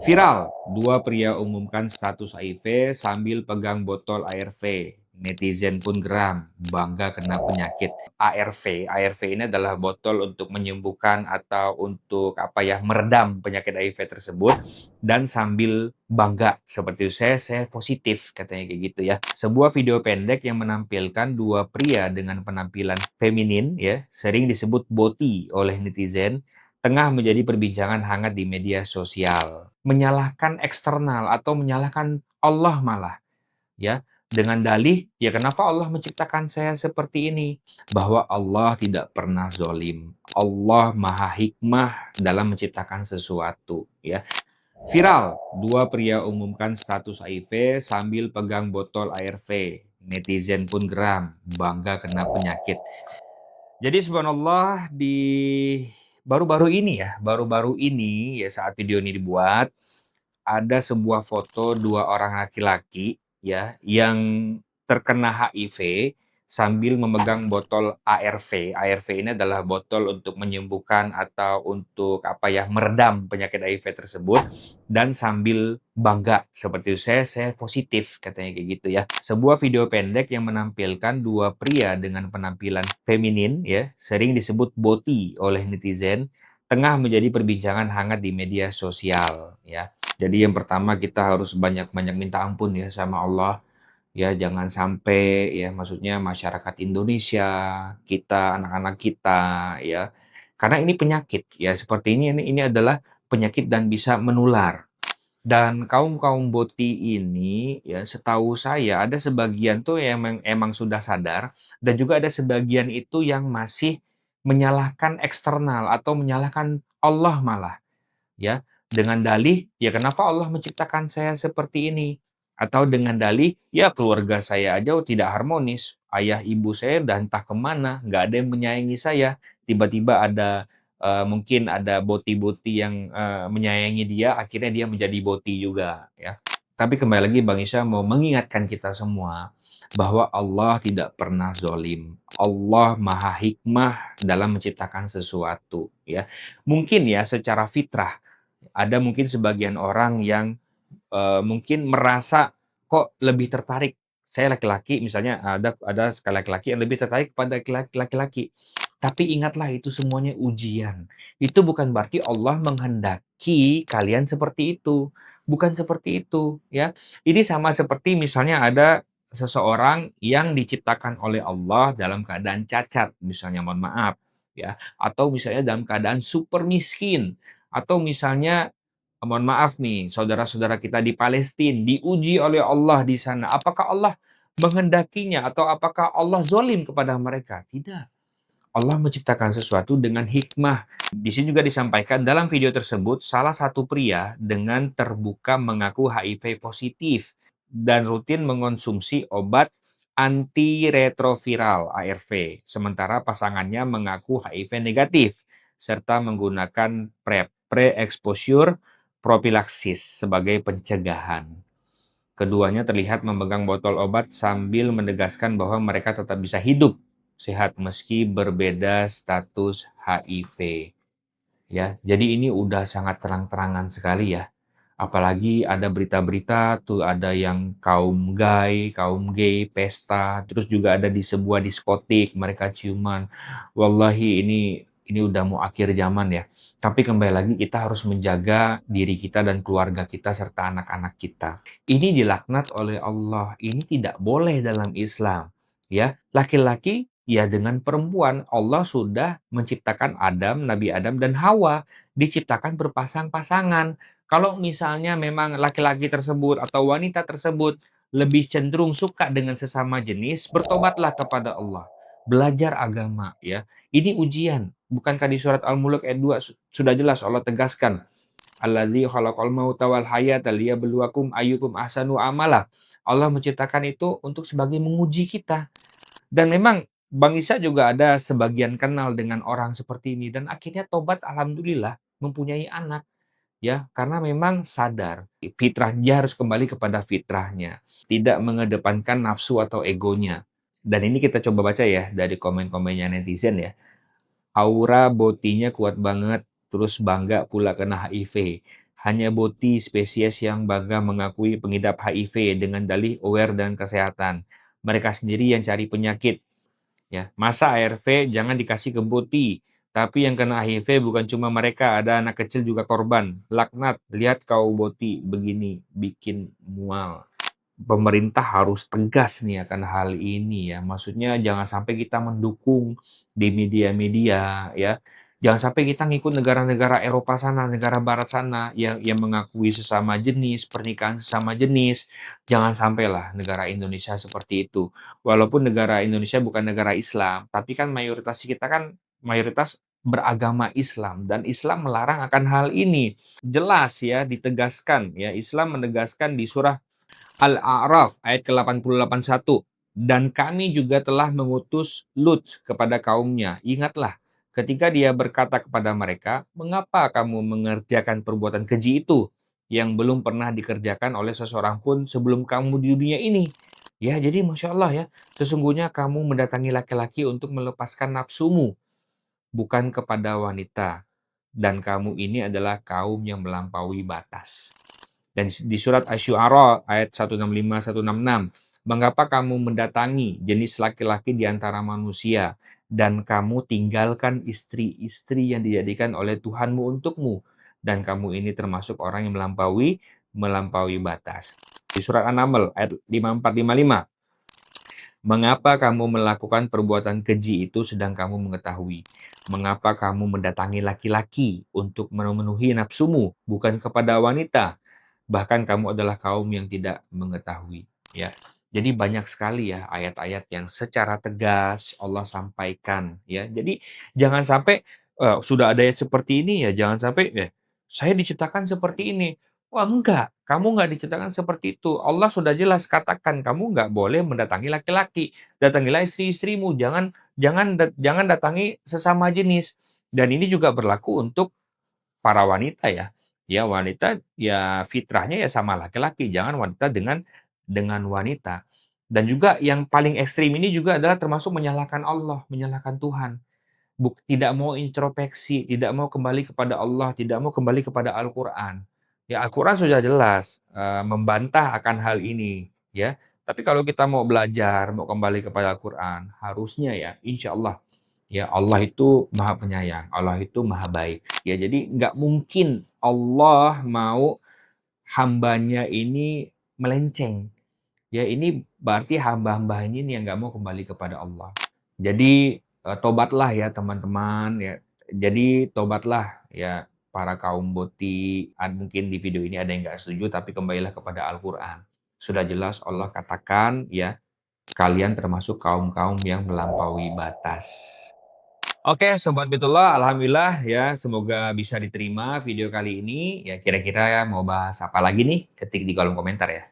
Viral, dua pria umumkan status HIV sambil pegang botol ARV. Netizen pun geram, bangga kena penyakit. ARV ini adalah botol untuk menyembuhkan atau untuk meredam penyakit HIV tersebut dan sambil bangga seperti itu, saya positif katanya kayak gitu ya. Sebuah video pendek yang menampilkan dua pria dengan penampilan feminin ya, sering disebut boti oleh netizen tengah menjadi perbincangan hangat di media sosial. Menyalahkan eksternal atau menyalahkan Allah malah, ya. Dengan dalih, ya kenapa Allah menciptakan saya seperti ini? Bahwa Allah tidak pernah zolim. Allah maha hikmah dalam menciptakan sesuatu, ya. Viral, dua pria umumkan status HIV sambil pegang botol ARV. Netizen pun geram, bangga kena penyakit. Jadi subhanallah baru-baru ini ya saat video ini dibuat, ada sebuah foto dua orang laki-laki ya yang terkena HIV sambil memegang botol ARV. ARV ini adalah botol untuk menyembuhkan atau untuk meredam penyakit HIV tersebut dan sambil bangga seperti itu, saya positif katanya kayak gitu ya. Sebuah video pendek yang menampilkan dua pria dengan penampilan feminin ya, sering disebut boti oleh netizen, tengah menjadi perbincangan hangat di media sosial ya. Jadi yang pertama kita harus banyak-banyak minta ampun ya sama Allah. Ya jangan sampai ya maksudnya masyarakat Indonesia, kita, anak-anak kita ya. Karena ini penyakit ya seperti ini adalah penyakit dan bisa menular. Dan kaum-kaum boti ini ya setahu saya ada sebagian tuh yang emang sudah sadar dan juga ada sebagian itu yang masih menyalahkan eksternal atau menyalahkan Allah malah. Ya, dengan dalih, "Ya kenapa Allah menciptakan saya seperti ini?" Atau dengan dalih, "Ya keluarga saya aja tidak harmonis, ayah ibu saya udah entah kemana, nggak ada yang menyayangi saya, tiba-tiba ada, mungkin ada boti-boti yang, menyayangi dia, akhirnya dia menjadi boti juga," ya. Tapi kembali lagi Bang Isya mau mengingatkan kita semua, bahwa Allah tidak pernah zolim. Allah maha hikmah dalam menciptakan sesuatu, ya. Mungkin ya secara fitrah ada mungkin sebagian orang yang, mungkin merasa, kok lebih tertarik, saya laki-laki misalnya ada laki-laki yang lebih tertarik pada laki-laki. Tapi ingatlah itu semuanya ujian. Itu bukan berarti Allah menghendaki kalian seperti itu, bukan seperti itu, ya. Ini sama seperti misalnya ada seseorang yang diciptakan oleh Allah dalam keadaan cacat, misalnya mohon maaf, ya, atau misalnya dalam keadaan super miskin, atau misalnya, mohon maaf nih, saudara-saudara kita di Palestina diuji oleh Allah di sana. Apakah Allah menghendakinya atau apakah Allah zolim kepada mereka? Tidak. Allah menciptakan sesuatu dengan hikmah. Di sini juga disampaikan dalam video tersebut, salah satu pria dengan terbuka mengaku HIV positif dan rutin mengonsumsi obat antiretroviral ARV, sementara pasangannya mengaku HIV negatif serta menggunakan PrEP, pre-exposure prophylaxis sebagai pencegahan. Keduanya terlihat memegang botol obat sambil menegaskan bahwa mereka tetap bisa hidup sehat meski berbeda status HIV. Ya, jadi ini udah sangat terang-terangan sekali ya. Apalagi ada berita-berita tuh ada yang kaum gay, pesta, terus juga ada di sebuah diskotik mereka ciuman. Wallahi ini udah mau akhir zaman ya. Tapi kembali lagi kita harus menjaga diri kita dan keluarga kita serta anak-anak kita. Ini dilaknat oleh Allah. Ini tidak boleh dalam Islam. Ya, laki-laki ya dengan perempuan. Allah sudah menciptakan Nabi Adam dan Hawa diciptakan berpasang-pasangan. Kalau misalnya memang laki-laki tersebut atau wanita tersebut lebih cenderung suka dengan sesama jenis, bertobatlah kepada Allah. Belajar agama ya. Ini ujian. Bukankah di surat Al-Mulk ayat 2 sudah jelas Allah tegaskan, Alladzi khalaqal mauta wal hayata liyabluwakum ayyukum ahsanu amala. Allah menciptakan itu untuk sebagai menguji kita. Dan memang Bang Isa juga ada sebagian kenal dengan orang seperti ini dan akhirnya tobat alhamdulillah mempunyai anak ya karena memang sadar fitrah dia harus kembali kepada fitrahnya, tidak mengedepankan nafsu atau egonya. Dan ini kita coba baca ya dari komen-komennya netizen ya. Aura botinya kuat banget, terus bangga pula kena HIV. Hanya Boti spesies yang bangga mengakui pengidap HIV dengan dalih aware dan kesehatan. Mereka sendiri yang cari penyakit. Ya, masa ARV jangan dikasih ke Boti. Tapi yang kena HIV bukan cuma mereka, ada anak kecil juga korban. Laknat, lihat kau Boti begini, bikin mual. Pemerintah harus tegas nih akan hal ini ya. Maksudnya jangan sampai kita mendukung di media-media ya. Jangan sampai kita ngikut negara-negara Eropa sana, negara barat sana yang mengakui sesama jenis, pernikahan sesama jenis. Jangan sampailah negara Indonesia seperti itu. Walaupun negara Indonesia bukan negara Islam, tapi kan mayoritas kita kan mayoritas beragama Islam dan Islam melarang akan hal ini. Jelas ya ditegaskan ya, Islam menegaskan di surah Al-A'raf ayat ke-88:1. Dan kami juga telah mengutus Lut kepada kaumnya. Ingatlah, ketika dia berkata kepada mereka, mengapa kamu mengerjakan perbuatan keji itu yang belum pernah dikerjakan oleh seseorang pun sebelum kamu di dunia ini? Ya, jadi Masya Allah ya, sesungguhnya kamu mendatangi laki-laki untuk melepaskan nafsumu, bukan kepada wanita. Dan kamu ini adalah kaum yang melampaui batas. Dan di surat Asy-Syu'ara ayat 165-166, mengapa kamu mendatangi jenis laki-laki di antara manusia dan kamu tinggalkan istri-istri yang dijadikan oleh Tuhanmu untukmu dan kamu ini termasuk orang yang melampaui batas. Di surat An-Naml ayat 54-55, mengapa kamu melakukan perbuatan keji itu sedang kamu mengetahui? Mengapa kamu mendatangi laki-laki untuk memenuhi nafsumu, bukan kepada wanita? Bahkan kamu adalah kaum yang tidak mengetahui, ya. Jadi banyak sekali ya ayat-ayat yang secara tegas Allah sampaikan, ya. Jadi jangan sampai, sudah ada ayat seperti ini ya jangan sampai, saya diciptakan seperti ini." Wah enggak, kamu nggak diciptakan seperti itu. Allah sudah jelas katakan, kamu nggak boleh mendatangi laki-laki. Datangilah istri-istrimu, jangan jangan datangi sesama jenis. Dan ini juga berlaku untuk para wanita ya. Ya wanita ya fitrahnya ya sama laki-laki, jangan wanita dengan wanita. Dan juga yang paling ekstrim ini juga adalah termasuk menyalahkan Allah, menyalahkan Tuhan. Tidak mau introspeksi, tidak mau kembali kepada Allah, tidak mau kembali kepada Al-Qur'an. Ya Al-Qur'an sudah jelas, membantah akan hal ini, ya. Tapi kalau kita mau belajar, mau kembali kepada Al-Qur'an, harusnya ya, insya Allah, ya Allah itu Maha Penyayang, Allah itu Maha Baik. Ya jadi nggak mungkin Allah mau hambanya ini melenceng. Ya ini berarti hamba-hamba ini yang nggak mau kembali kepada Allah. Jadi tobatlah ya teman-teman ya. Jadi tobatlah ya para kaum boti. Mungkin di video ini ada yang nggak setuju, tapi kembalilah kepada Al-Quran. Sudah jelas Allah katakan ya, kalian termasuk kaum-kaum yang melampaui batas. Oke, Sobat Betullah, alhamdulillah ya, semoga bisa diterima video kali ini. Ya, kira-kira ya mau bahas apa lagi nih? Ketik di kolom komentar ya.